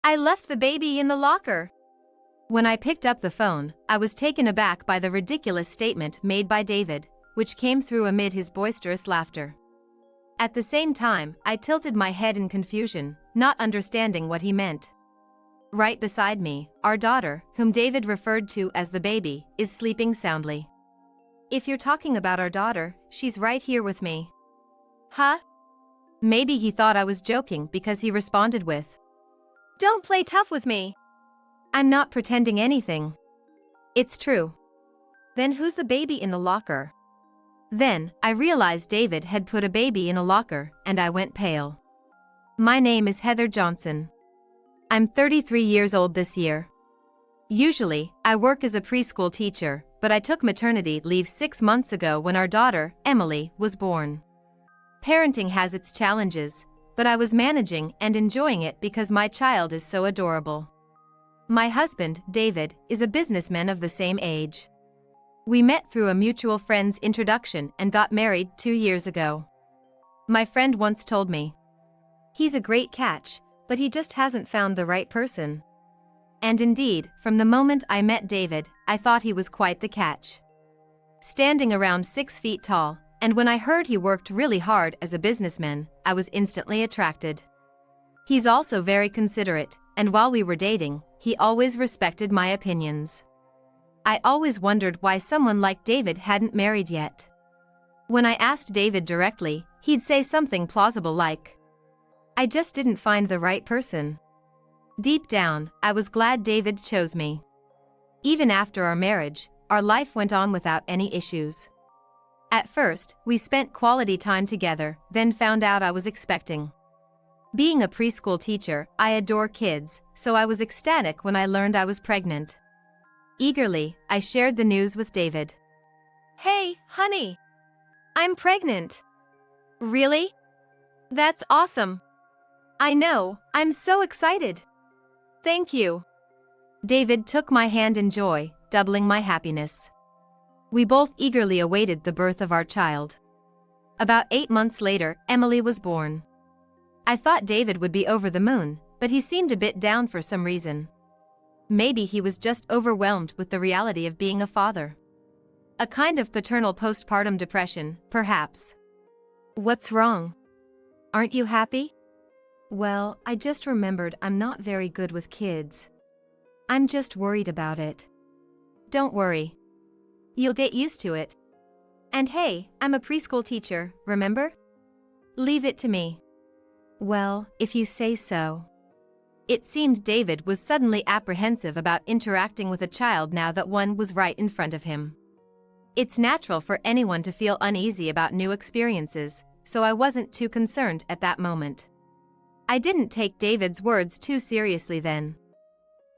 I left the baby in the locker. When I picked up the phone, I was taken aback by the ridiculous statement made by David, which came through amid his boisterous laughter. At the same time, I tilted my head in confusion, not understanding what he meant. Right beside me, our daughter, whom David referred to as the baby, is sleeping soundly. If you're talking about our daughter, she's right here with me. Huh? Maybe he thought I was joking because he responded with, "Don't play tough with me. I'm not pretending anything. It's true." Then who's the baby in the locker? Then, I realized David had put a baby in a locker, and I went pale. My name is Heather Johnson. I'm 33 years old this year. Usually, I work as a preschool teacher, but I took maternity leave 6 months ago when our daughter, Emily, was born. Parenting has its challenges, but I was managing and enjoying it because my child is so adorable. My husband, David, is a businessman of the same age. We met through a mutual friend's introduction and got married 2 years ago. My friend once told me, "He's a great catch, but he just hasn't found the right person." And indeed, from the moment I met David, I thought he was quite the catch. Standing around 6 feet tall, and when I heard he worked really hard as a businessman, I was instantly attracted. He's also very considerate, and while we were dating, he always respected my opinions. I always wondered why someone like David hadn't married yet. When I asked David directly, he'd say something plausible like, "I just didn't find the right person." Deep down, I was glad David chose me. Even after our marriage, our life went on without any issues. At first, we spent quality time together, then found out I was expecting. Being a preschool teacher, I adore kids, so I was ecstatic when I learned I was pregnant. Eagerly, I shared the news with David. "Hey, honey. I'm pregnant." "Really? That's awesome." "I know, I'm so excited." "Thank you." David took my hand in joy, doubling my happiness. We both eagerly awaited the birth of our child. About 8 months later, Emily was born. I thought David would be over the moon, but he seemed a bit down for some reason. Maybe he was just overwhelmed with the reality of being a father. A kind of paternal postpartum depression, perhaps. "What's wrong? Aren't you happy?" "Well, I just remembered I'm not very good with kids. I'm just worried about it." "Don't worry. You'll get used to it. And hey, I'm a preschool teacher, remember? Leave it to me." "Well, if you say so." It seemed David was suddenly apprehensive about interacting with a child now that one was right in front of him. It's natural for anyone to feel uneasy about new experiences, so I wasn't too concerned at that moment. I didn't take David's words too seriously then.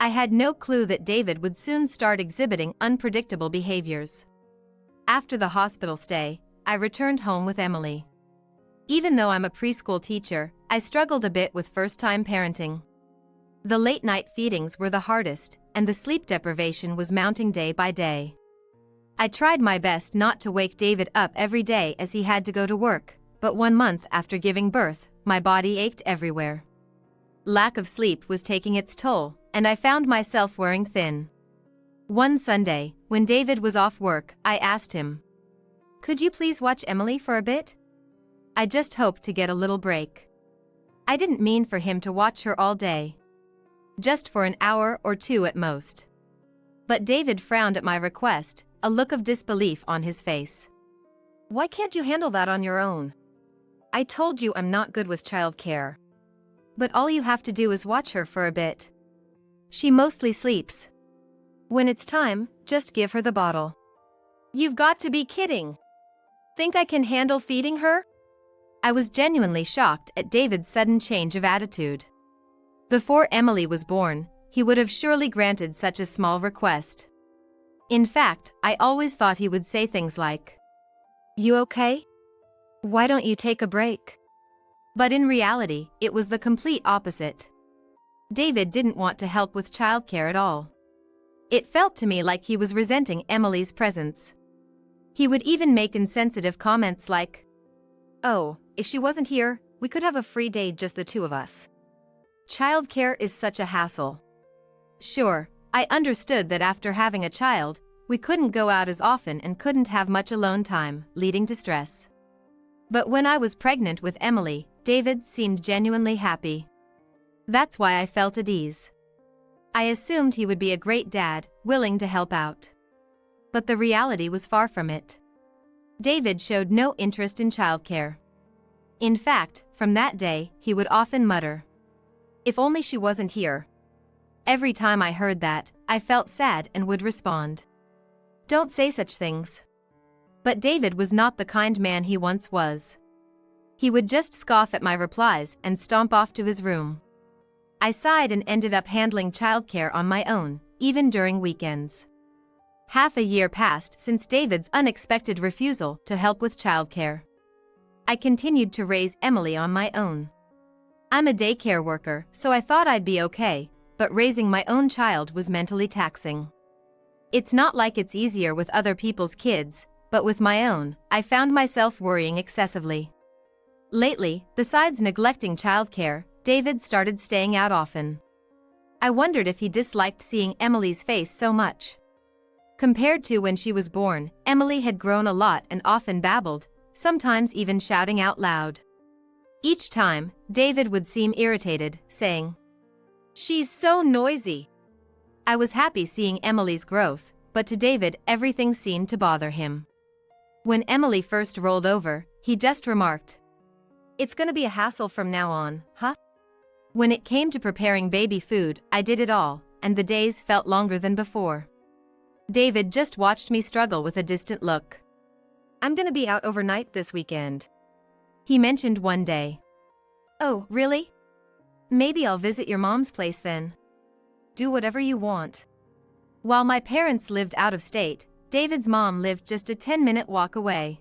I had no clue that David would soon start exhibiting unpredictable behaviors. After the hospital stay, I returned home with Emily. Even though I'm a preschool teacher, I struggled a bit with first-time parenting. The late-night feedings were the hardest, and the sleep deprivation was mounting day by day. I tried my best not to wake David up every day as he had to go to work, but 1 month after giving birth, my body ached everywhere. Lack of sleep was taking its toll, and I found myself wearing thin. One Sunday, when David was off work, I asked him, "Could you please watch Emily for a bit? I just hoped to get a little break." I didn't mean for him to watch her all day. Just for an hour or 2 at most. But David frowned at my request, a look of disbelief on his face. "Why can't you handle that on your own? I told you I'm not good with childcare. But all you have to do is watch her for a bit. She mostly sleeps. When it's time, just give her the bottle." "You've got to be kidding. Think I can handle feeding her?" I was genuinely shocked at David's sudden change of attitude. Before Emily was born, he would have surely granted such a small request. In fact, I always thought he would say things like, "You okay? Why don't you take a break?" But in reality, it was the complete opposite. David didn't want to help with childcare at all. It felt to me like he was resenting Emily's presence. He would even make insensitive comments like, "Oh, if she wasn't here, we could have a free day just the 2 of us." Childcare is such a hassle. Sure, I understood that after having a child, we couldn't go out as often and couldn't have much alone time, leading to stress. But when I was pregnant with Emily, David seemed genuinely happy. That's why I felt at ease. I assumed he would be a great dad, willing to help out. But the reality was far from it. David showed no interest in childcare. In fact, from that day, he would often mutter, "If only she wasn't here." Every time I heard that, I felt sad and would respond, "Don't say such things." But David was not the kind man he once was. He would just scoff at my replies and stomp off to his room. I sighed and ended up handling childcare on my own, even during weekends. Half a year passed since David's unexpected refusal to help with childcare. I continued to raise Emily on my own. I'm a daycare worker, so I thought I'd be okay, but raising my own child was mentally taxing. It's not like it's easier with other people's kids, but with my own, I found myself worrying excessively. Lately, besides neglecting childcare, David started staying out often. I wondered if he disliked seeing Emily's face so much. Compared to when she was born, Emily had grown a lot and often babbled, sometimes even shouting out loud. Each time, David would seem irritated, saying, "She's so noisy." I was happy seeing Emily's growth, but to David everything seemed to bother him. When Emily first rolled over, he just remarked, "It's gonna be a hassle from now on, huh?" When it came to preparing baby food, I did it all, and the days felt longer than before. David just watched me struggle with a distant look. "I'm gonna be out overnight this weekend," he mentioned one day. "Oh, really? Maybe I'll visit your mom's place then. Do whatever you want." While my parents lived out of state, David's mom lived just a 10-minute walk away.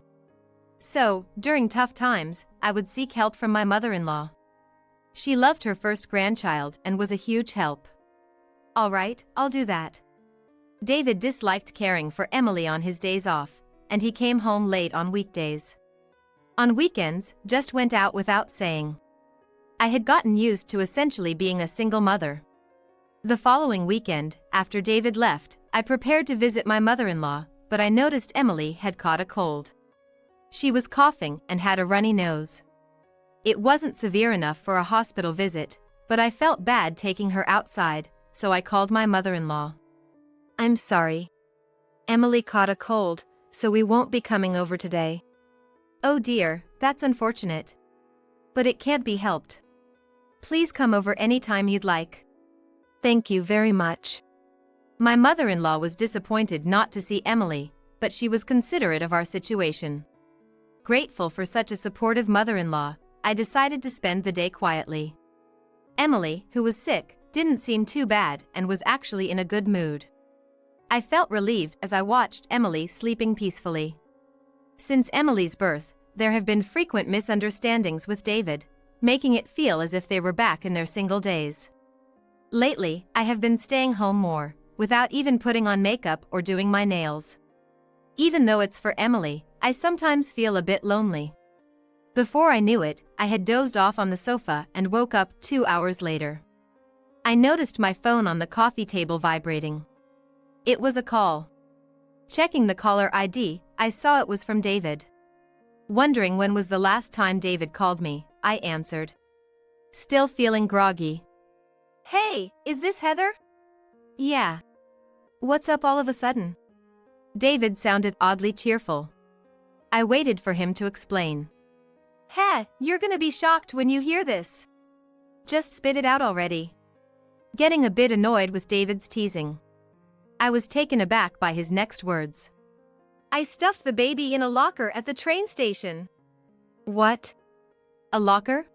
So, during tough times, I would seek help from my mother-in-law. She loved her first grandchild and was a huge help. "All right, I'll do that." David disliked caring for Emily on his days off, and he came home late on weekdays. On weekends, just went out without saying. I had gotten used to essentially being a single mother. The following weekend, after David left, I prepared to visit my mother-in-law, but I noticed Emily had caught a cold. She was coughing and had a runny nose. It wasn't severe enough for a hospital visit, but I felt bad taking her outside, so I called my mother-in-law. "I'm sorry. Emily caught a cold, so we won't be coming over today." "Oh dear, that's unfortunate. But it can't be helped. Please come over anytime you'd like." "Thank you very much." My mother-in-law was disappointed not to see Emily, but she was considerate of our situation. Grateful for such a supportive mother-in-law, I decided to spend the day quietly. Emily, who was sick, didn't seem too bad and was actually in a good mood. I felt relieved as I watched Emily sleeping peacefully. Since Emily's birth, there have been frequent misunderstandings with David, making it feel as if they were back in their single days. Lately, I have been staying home more, without even putting on makeup or doing my nails. Even though it's for Emily, I sometimes feel a bit lonely. Before I knew it, I had dozed off on the sofa and woke up 2 hours later. I noticed my phone on the coffee table vibrating. It was a call. Checking the caller ID, I saw it was from David. Wondering when was the last time David called me, I answered. Still feeling groggy. "Hey, is this Heather?" "Yeah. What's up all of a sudden?" David sounded oddly cheerful. I waited for him to explain. "Heh, you're gonna be shocked when you hear this. Just spit it out already." Getting a bit annoyed with David's teasing. I was taken aback by his next words. "I stuffed the baby in a locker at the train station." "What? A locker?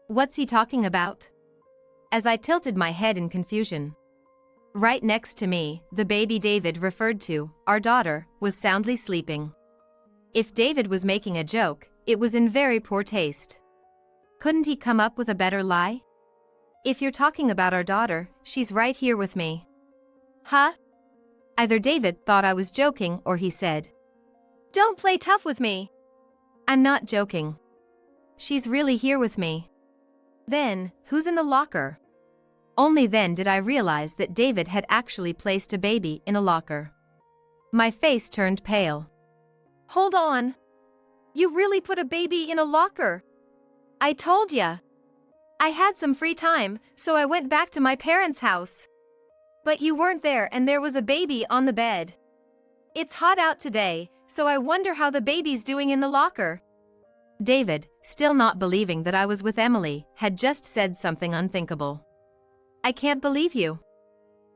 What's he talking about?" As I tilted my head in confusion. Right next to me, the baby David referred to, our daughter, was soundly sleeping. If David was making a joke, it was in very poor taste. Couldn't he come up with a better lie? "If you're talking about our daughter, she's right here with me." Huh? Either David thought I was joking or he said, "Don't play tough with me." I'm not joking. She's really here with me. Then, who's in the locker? Only then did I realize that David had actually placed a baby in a locker. My face turned pale. Hold on. You really put a baby in a locker? I told ya. I had some free time, so I went back to my parents' house. But you weren't there and there was a baby on the bed. It's hot out today, so I wonder how the baby's doing in the locker. David, still not believing that I was with Emily, had just said something unthinkable. I can't believe you.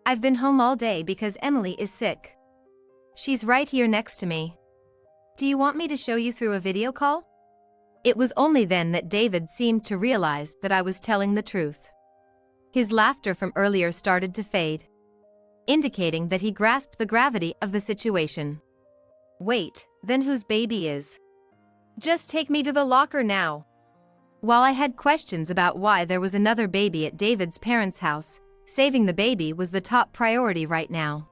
I've been home all day because Emily is sick. She's right here next to me. Do you want me to show you through a video call? It was only then that David seemed to realize that I was telling the truth. His laughter from earlier started to fade, indicating that he grasped the gravity of the situation. Wait, then whose baby is? Just take me to the locker now. While I had questions about why there was another baby at David's parents' house, saving the baby was the top priority right now.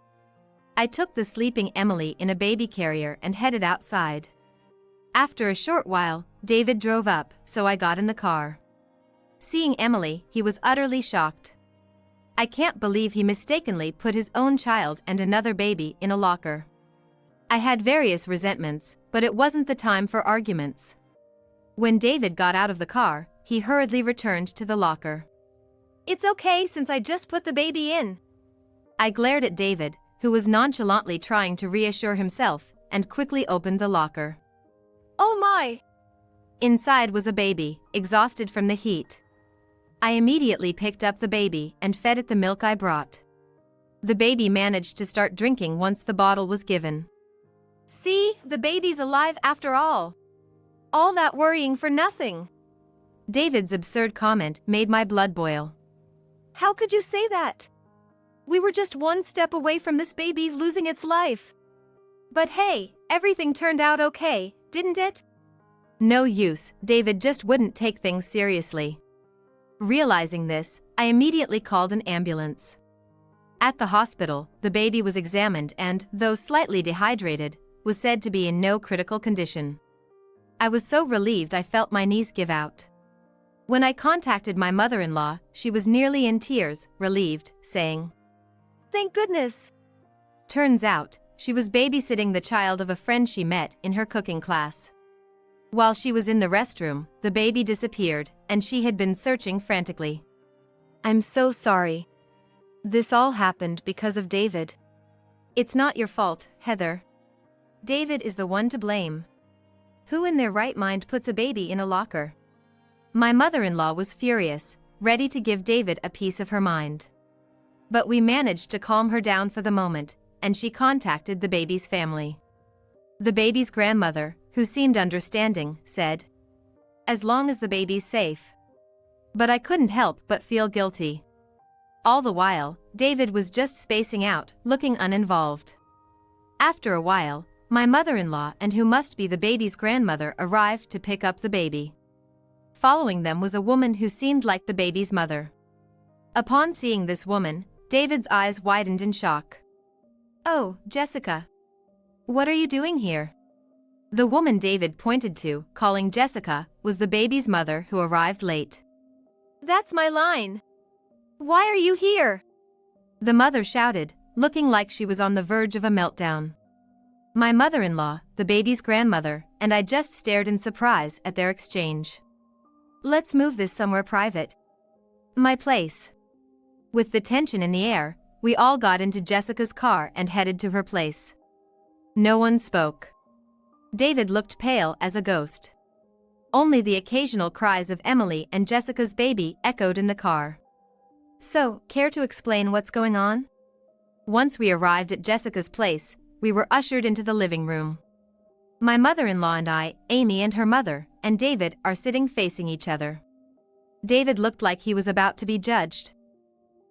I took the sleeping Emily in a baby carrier and headed outside. After a short while, David drove up, so I got in the car. Seeing Emily, he was utterly shocked. I can't believe he mistakenly put his own child and another baby in a locker. I had various resentments, but it wasn't the time for arguments. When David got out of the car, he hurriedly returned to the locker. It's okay since I just put the baby in. I glared at David, who was nonchalantly trying to reassure himself, and quickly opened the locker. Oh my! Inside was a baby, exhausted from the heat. I immediately picked up the baby and fed it the milk I brought. The baby managed to start drinking once the bottle was given. See, the baby's alive after all. All that worrying for nothing. David's absurd comment made my blood boil. How could you say that? We were just one step away from this baby losing its life. But hey, everything turned out okay, didn't it? No use, David just wouldn't take things seriously. Realizing this, I immediately called an ambulance. At the hospital, the baby was examined and, though slightly dehydrated, was said to be in no critical condition. I was so relieved I felt my knees give out. When I contacted my mother-in-law, she was nearly in tears, relieved, saying, "Thank goodness." Turns out, she was babysitting the child of a friend she met in her cooking class. While she was in the restroom, the baby disappeared, and she had been searching frantically. I'm so sorry. This all happened because of David. It's not your fault, Heather. David is the one to blame. Who in their right mind puts a baby in a locker? My mother-in-law was furious, ready to give David a piece of her mind. But we managed to calm her down for the moment, and she contacted the baby's family. The baby's grandmother, who seemed understanding, said, "As long as the baby's safe." But I couldn't help but feel guilty. All the while, David was just spacing out, looking uninvolved. After a while, my mother-in-law and who must be the baby's grandmother arrived to pick up the baby. Following them was a woman who seemed like the baby's mother. Upon seeing this woman, David's eyes widened in shock. "Oh, Jessica. What are you doing here?" The woman David pointed to, calling Jessica, was the baby's mother who arrived late. "That's my line. Why are you here?" The mother shouted, looking like she was on the verge of a meltdown. My mother-in-law, the baby's grandmother, and I just stared in surprise at their exchange. "Let's move this somewhere private. My place." With the tension in the air, we all got into Jessica's car and headed to her place. No one spoke. David looked pale as a ghost. Only the occasional cries of Emily and Jessica's baby echoed in the car. So, care to explain what's going on? Once we arrived at Jessica's place, we were ushered into the living room. My mother-in-law and I, Amy and her mother, and David are sitting facing each other. David looked like he was about to be judged,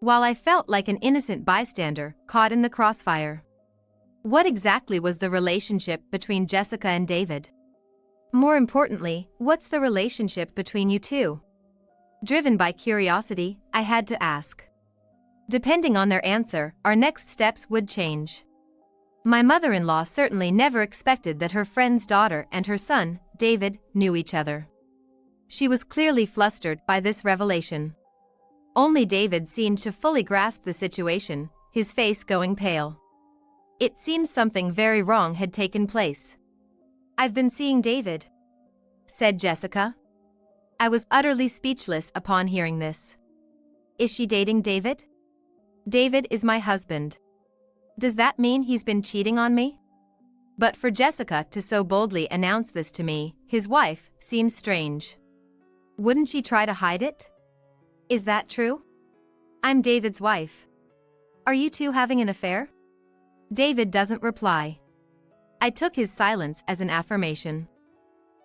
while I felt like an innocent bystander caught in the crossfire. What exactly was the relationship between Jessica and David? More importantly, what's the relationship between you two? Driven by curiosity, I had to ask. Depending on their answer, our next steps would change. My mother-in-law certainly never expected that her friend's daughter and her son, David, knew each other. She was clearly flustered by this revelation. Only David seemed to fully grasp the situation, his face going pale. It seemed something very wrong had taken place. "I've been seeing David," said Jessica. I was utterly speechless upon hearing this. "Is she dating David?" "David is my husband." "Does that mean he's been cheating on me?" But for Jessica to so boldly announce this to me, his wife, seems strange. Wouldn't she try to hide it? "Is that true?" "I'm David's wife." "Are you two having an affair?" David doesn't reply. I took his silence as an affirmation.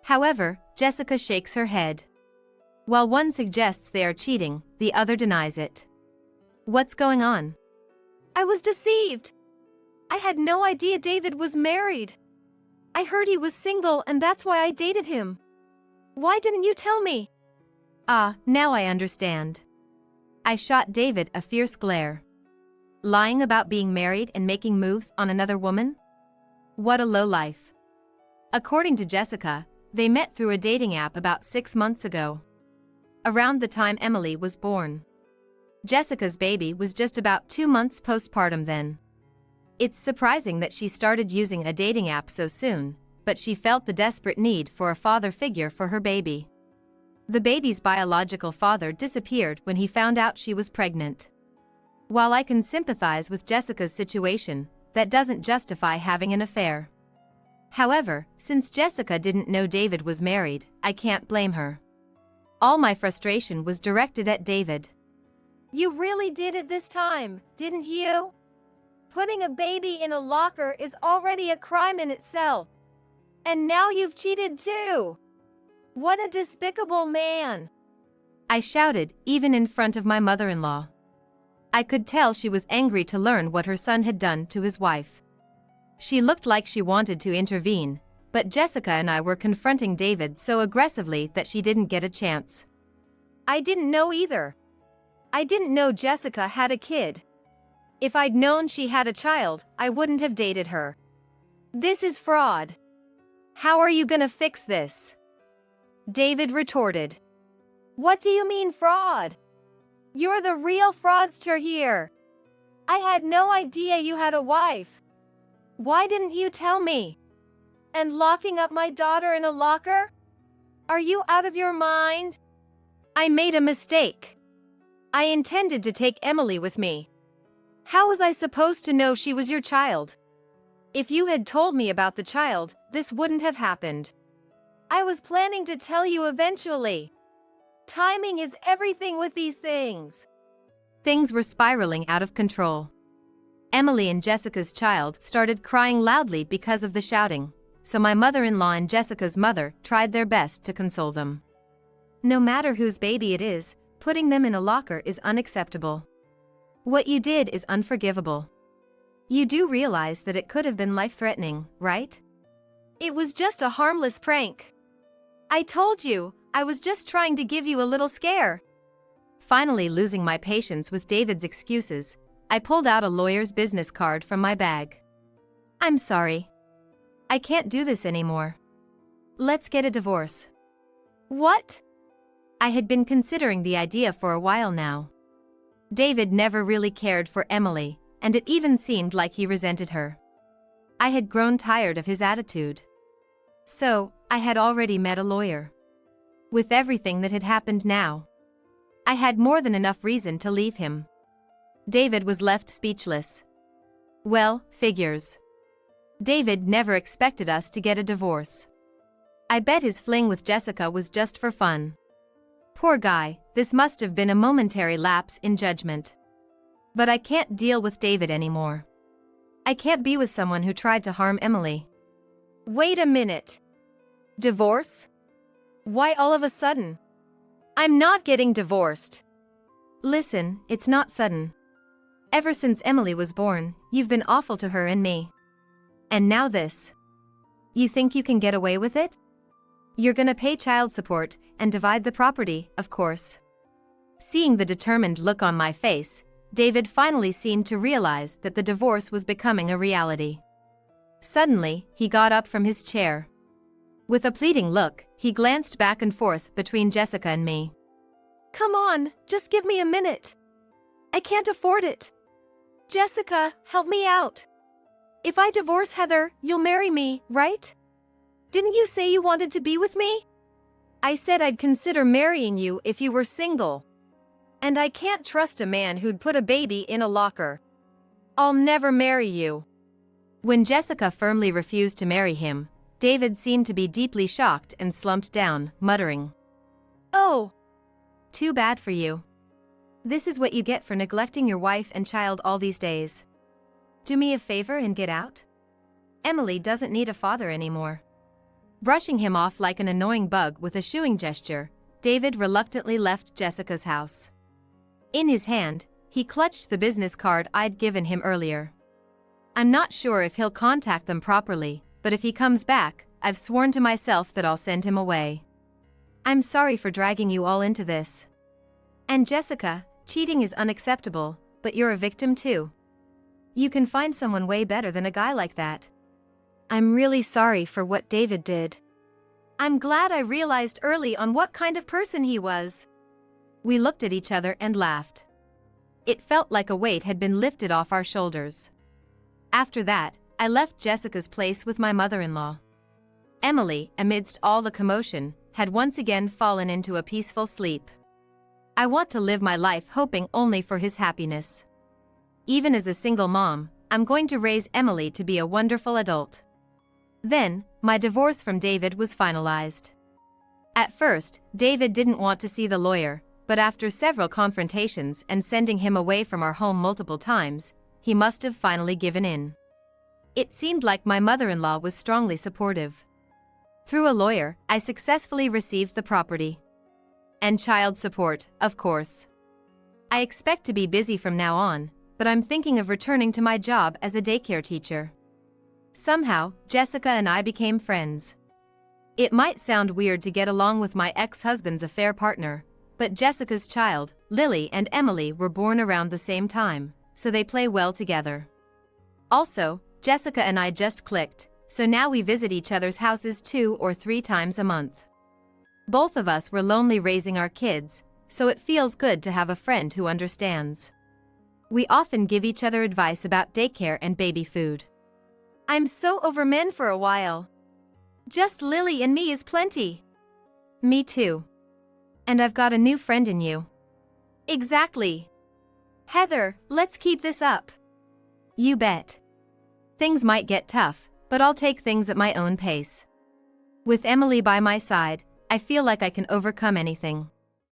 However, Jessica shakes her head. While one suggests they are cheating, the other denies it. "What's going on?" "I was deceived. I had no idea David was married. I heard he was single and that's why I dated him. Why didn't you tell me?" "Ah, now I understand." I shot David a fierce glare. Lying about being married and making moves on another woman? What a lowlife. According to Jessica, they met through a dating app about 6 months ago. Around the time Emily was born. Jessica's baby was just about 2 months postpartum then. It's surprising that she started using a dating app so soon, but she felt the desperate need for a father figure for her baby. The baby's biological father disappeared when he found out she was pregnant. While I can sympathize with Jessica's situation, that doesn't justify having an affair. However, since Jessica didn't know David was married, I can't blame her. All my frustration was directed at David. "You really did it this time, didn't you? Putting a baby in a locker is already a crime in itself. And now you've cheated too. What a despicable man!" I shouted, even in front of my mother-in-law. I could tell she was angry to learn what her son had done to his wife. She looked like she wanted to intervene, but Jessica and I were confronting David so aggressively that she didn't get a chance. "I didn't know either. I didn't know Jessica had a kid. If I'd known she had a child, I wouldn't have dated her. This is fraud. How are you gonna fix this?" David retorted. "What do you mean fraud? You're the real fraudster here. I had no idea you had a wife. Why didn't you tell me? And locking up my daughter in a locker? Are you out of your mind?" "I made a mistake. I intended to take Emily with me. How was I supposed to know she was your child? If you had told me about the child, this wouldn't have happened. I was planning to tell you eventually. Timing is everything with these things." Things were spiraling out of control. Emily and Jessica's child started crying loudly because of the shouting, so my mother-in-law and Jessica's mother tried their best to console them. "No matter whose baby it is, putting them in a locker is unacceptable. What you did is unforgivable. You do realize that it could have been life-threatening, right?" "It was just a harmless prank. I told you, I was just trying to give you a little scare." Finally losing my patience with David's excuses, I pulled out a lawyer's business card from my bag. "I'm sorry. I can't do this anymore. Let's get a divorce." "What?" I had been considering the idea for a while now. David never really cared for Emily, and it even seemed like he resented her. I had grown tired of his attitude. So, I had already met a lawyer. With everything that had happened now, I had more than enough reason to leave him. David was left speechless. Well, figures. David never expected us to get a divorce. I bet his fling with Jessica was just for fun. Poor guy, this must have been a momentary lapse in judgment. But I can't deal with David anymore. I can't be with someone who tried to harm Emily. Wait a minute. Divorce? Why all of a sudden? I'm not getting divorced. Listen, it's not sudden. Ever since Emily was born, you've been awful to her and me. And now this. You think you can get away with it? You're gonna pay child support and divide the property, of course. Seeing the determined look on my face, David finally seemed to realize that the divorce was becoming a reality. Suddenly, he got up from his chair. With a pleading look, he glanced back and forth between Jessica and me. Come on, just give me a minute. I can't afford it. Jessica, help me out. If I divorce Heather, you'll marry me, right? Didn't you say you wanted to be with me? I said I'd consider marrying you if you were single. And I can't trust a man who'd put a baby in a locker. I'll never marry you. When Jessica firmly refused to marry him, David seemed to be deeply shocked and slumped down, muttering, Oh. Too bad for you. This is what you get for neglecting your wife and child all these days. Do me a favor and get out. Emily doesn't need a father anymore. Brushing him off like an annoying bug with a shooing gesture, David reluctantly left Jessica's house. In his hand, he clutched the business card I'd given him earlier. I'm not sure if he'll contact them properly, but if he comes back, I've sworn to myself that I'll send him away. I'm sorry for dragging you all into this. And Jessica, cheating is unacceptable, but you're a victim too. You can find someone way better than a guy like that. I'm really sorry for what David did. I'm glad I realized early on what kind of person he was. We looked at each other and laughed. It felt like a weight had been lifted off our shoulders. After that, I left Jessica's place with my mother-in-law. Emily, amidst all the commotion, had once again fallen into a peaceful sleep. I want to live my life hoping only for his happiness. Even as a single mom, I'm going to raise Emily to be a wonderful adult. Then, my divorce from David was finalized. At first, David didn't want to see the lawyer, but after several confrontations and sending him away from our home multiple times, he must have finally given in. It seemed like my mother-in-law was strongly supportive. Through a lawyer, I successfully received the property. And child support, of course. I expect to be busy from now on, but I'm thinking of returning to my job as a daycare teacher. Somehow, Jessica and I became friends. It might sound weird to get along with my ex-husband's affair partner, but Jessica's child, Lily and Emily, were born around the same time, so they play well together. Also, Jessica and I just clicked, so now we visit each other's houses 2 or 3 times a month. Both of us were lonely raising our kids, so it feels good to have a friend who understands. We often give each other advice about daycare and baby food. I'm so over men for a while. Just Lily and me is plenty. Me too. And I've got a new friend in you. Exactly. Heather, let's keep this up. You bet. Things might get tough, but I'll take things at my own pace. With Emily by my side, I feel like I can overcome anything.